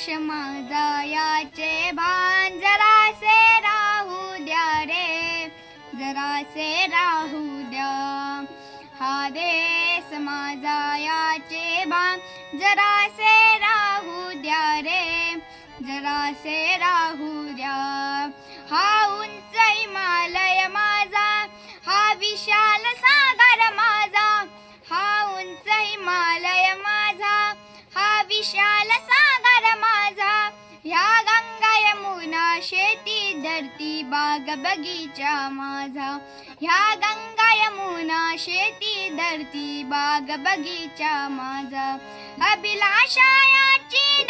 देश माझा याचे भान जरासे राहू द्या रे, जरासे राहू द्या. हा देश माझा याचे भान जरासे राहू द्या रे, जरासे राहू द्या. हा उंच हिमालय माझा, हा विशाल सागर माझा, हा उंच हिमालय माझा, हा विशाल सागर माझा. ह्या गंगा यमुना शेती धरती बाग बगीचा माझा, ह्या गंगा यमुना शेती धरती बाग बगीचा माझा. अभिलाषा याची